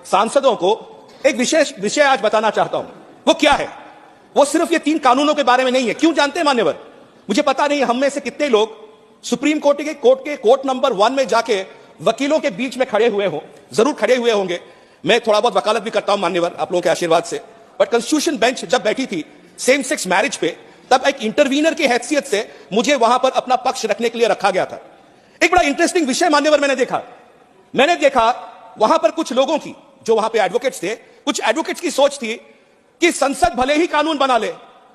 सांसदों को एक विशेष विषय आज बताना चाहता हूं। वो क्या है? वो सिर्फ ये 3 कानूनों के बारे में नहीं है। क्यों जानते हैं मान्यवर? मुझे पता नहीं हम में से कितने लोग सुप्रीम कोर्ट के कोर्ट नंबर 1 में जाके वकीलों के बीच में खड़े हुए हो। जरूर खड़े हुए होंगे। मैं थोड़ा बहुत वकालत भी करता हूं मान्यवर, आप लोगों के आशीर्वाद से। बट कॉन्स्टिट्यूशन बेंच जब बैठी थी सेम सेक्स मैरिज पे, तब एक इंटरवीनर की हैसियत से मुझे वहां पर अपना पक्ष रखने के लिए रखा गया था। एक बड़ा इंटरेस्टिंग विषय मान्यवर मैंने देखा वहां पर कुछ लोगों की, जो वहां पे एडवोकेट्स थे, कुछ एडवोकेट्स की सोच थी कि संसद भले ही कानून बना ले,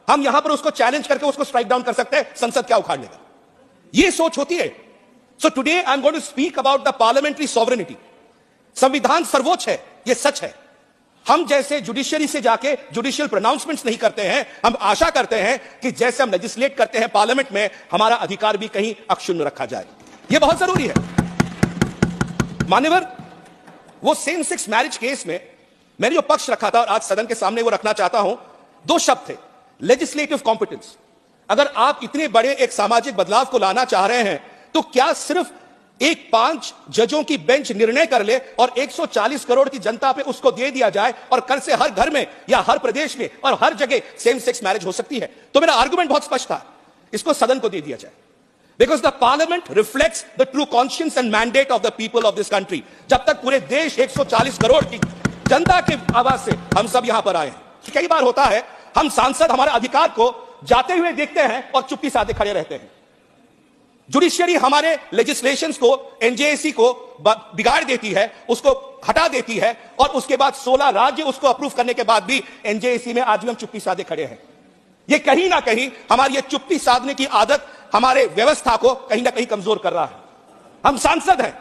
हम यहां पर उसको चैलेंज करके उसको स्ट्राइक डाउन कर सकते हैं, संसद क्या उखाड़ लेगा। यह सोच होती है। So today I am going to speak about the parliamentary sovereignty. संविधान सर्वोच्च है, यह सच है। हम जैसे जुडिशियरी से जाके जुडिशियल प्रोनाउंसमेंट्स नहीं करते हैं। हम आशा करते हैं कि जैसे हम लेजिस्लेट करते हैं पार्लियामेंट में, हमारा अधिकार भी कहीं अक्षुण्ण रखा जाए। यह बहुत जरूरी है मान्यवर। वो सेम सेक्स मैरिज केस में मैंने जो पक्ष रखा था और आज सदन के सामने वो रखना चाहता हूं, 2 शब्द थे, लेजिस्लेटिव कॉम्पिटेंस। अगर आप इतने बड़े एक सामाजिक बदलाव को लाना चाह रहे हैं तो क्या सिर्फ एक 5 जजों की बेंच निर्णय कर ले और 140 करोड़ की जनता पे उसको दे दिया जाए और कल से हर घर में या हर प्रदेश में और हर जगह सेम सेक्स मैरिज हो सकती है? तो मेरा आर्गुमेंट बहुत स्पष्ट था, इसको सदन को दे दिया जाए। Because the parliament reflects the true conscience and mandate of the people of this country. जब तक पूरे देश 140 करोड़ की जनता के आवाज से हम सब यहां पर आए हैं। कई बार होता है हम सांसद हमारे अधिकार को जाते हुए देखते हैं और चुप्पी साधे खड़े रहते हैं। जुडिशियरी हमारे लेजिस्लेशंस को, एनजेएसी को बिगाड़ देती है, उसको हटा देती है और उसके बाद 16 राज्य उसको अप्रूव करने के बाद भी एनजेएसी में आज भी हम चुप्पी साधे खड़े हैं। ये कहीं ना कहीं हमारी ये चुप्पी साधने की आदत हमारे व्यवस्था को कहीं ना कहीं कमजोर कर रहा है। हम सांसद हैं,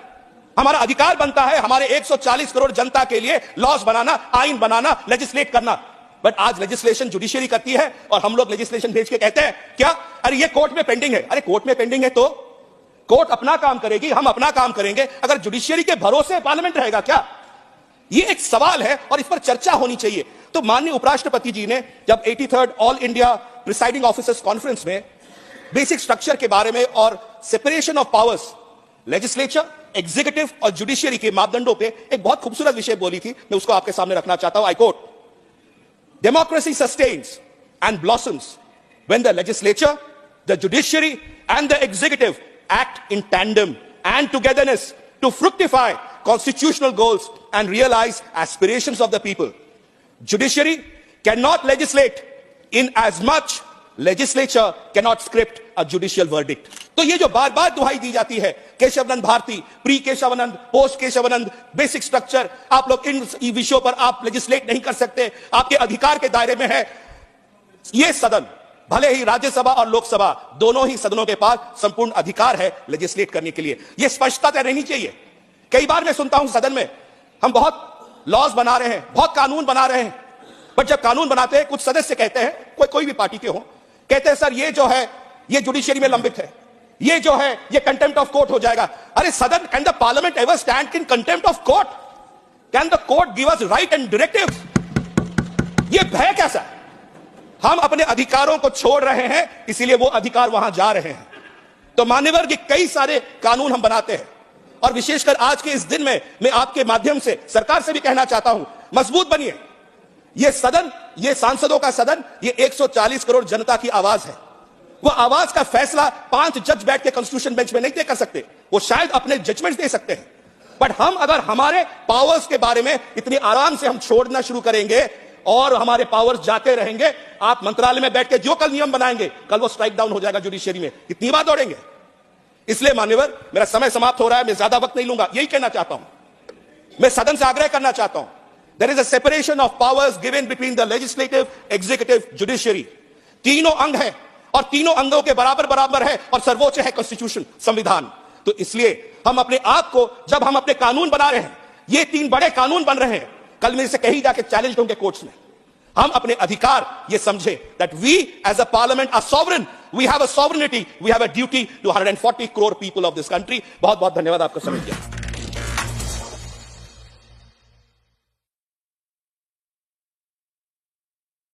हमारा अधिकार बनता है हमारे 140 करोड़ जनता के लिए लॉज बनाना, आइन बनाना, लेजिस्लेट करना। बट आज लेजिस्लेशन जुडिशियरी करती है और हम लोग लेजिस्लेशन भेज के कहते हैं क्या, अरे ये कोर्ट में पेंडिंग है। अरे कोर्ट में पेंडिंग है तो कोर्ट अपना काम करेगी, हम अपना काम करेंगे। अगर जुडिशियरी के भरोसे पार्लियामेंट रहेगा क्या? ये एक सवाल है और इस पर चर्चा होनी चाहिए। तो माननीय उपराष्ट्रपति जी ने जब 83rd all India presiding officers conference में बेसिक स्ट्रक्चर के बारे में और separation of powers, legislature, executive और जुडिशियरी के मापदंडों पे एक बहुत खूबसूरत विषय बोली थी, मैं उसको आपके सामने रखना चाहता हूं। I quote, democracy sustains and blossoms when the legislature, the judiciary and the executive act in tandem and togetherness to fructify constitutional goals and realize aspirations of the people. Judiciary cannot legislate in as much legislature cannot script a judicial verdict. तो ये जो बार बार दुहाई दी जाती है, Kesavananda Bharati, pre Kesavananda, post Kesavananda, basic structure, आप लोग इन विषयों पर आप लेजिस्लेट नहीं कर सकते, आपके अधिकार के दायरे में है। ये सदन, भले ही राज्यसभा और लोकसभा दोनों ही सदनों के पास संपूर्ण अधिकार है लेजिस्लेट करने के लिए। यह स्पष्टता रहनी चाहिए। कई बार मैं सुनता हूं सदन में हम बहुत लॉज बना रहे हैं, बहुत कानून बना रहे हैं, बट जब कानून बनाते हैं कुछ सदस्य कहते हैं, कोई भी पार्टी के हो, कहते हैं सर ये जो है ये जुडिशियरी में लंबित है, ये जो है ये कंटेम्प्ट ऑफ कोर्ट हो जाएगा। अरे सदन, can the parliament ever stand in contempt of court? Can the court give us right and directive? ये भय कैसा है? हम अपने अधिकारों को छोड़ रहे हैं, इसीलिए वो अधिकार वहां जा रहे हैं। तो मान्यवर के कई सारे कानून हम बनाते हैं और विशेषकर आज के इस दिन में मैं आपके माध्यम से सरकार से भी कहना चाहता हूं, मजबूत बनिए। ये सदन, ये सांसदों का सदन, ये 140 करोड़ जनता की आवाज है। वो आवाज का फैसला 5 जज बैठ के कॉन्स्टिट्यूशन बेंच में नहीं कर सकते, वो शायद अपने जजमेंट दे सकते हैं। बट हम अगर हमारे पावर्स के बारे में इतनी आराम से हम छोड़ना शुरू करेंगे और हमारे पावर्स जाते रहेंगे, आप मंत्रालय में बैठ के जो कल नियम बनाएंगे, कल वो स्ट्राइक डाउन हो जाएगा जुडिशियरी में। कितनी बार दौड़ेंगे? इसलिए मान्यवर, मेरा समय समाप्त हो रहा है, मैं ज्यादा वक्त नहीं लूंगा। यही कहना चाहता हूं, मैं सदन से आग्रह करना चाहता हूं, there is a separation of powers given between the legislative, executive, judiciary. तीनों अंग है और तीनों अंगों के बराबर बराबर है और सर्वोच्च है कॉन्स्टिट्यूशन, संविधान। तो इसलिए हम अपने आप को, जब हम अपने कानून बना रहे हैं, ये 3 बड़े कानून बन रहे हैं, कल मेरे से कहीं जाके चैलेंज होंगे कोर्ट्स में, हम अपने अधिकार ये समझे that we as a parliament are sovereign, we have a sovereignty, we have a duty to 140 crore people of this country. बहुत बहुत धन्यवाद आपका समय दिया।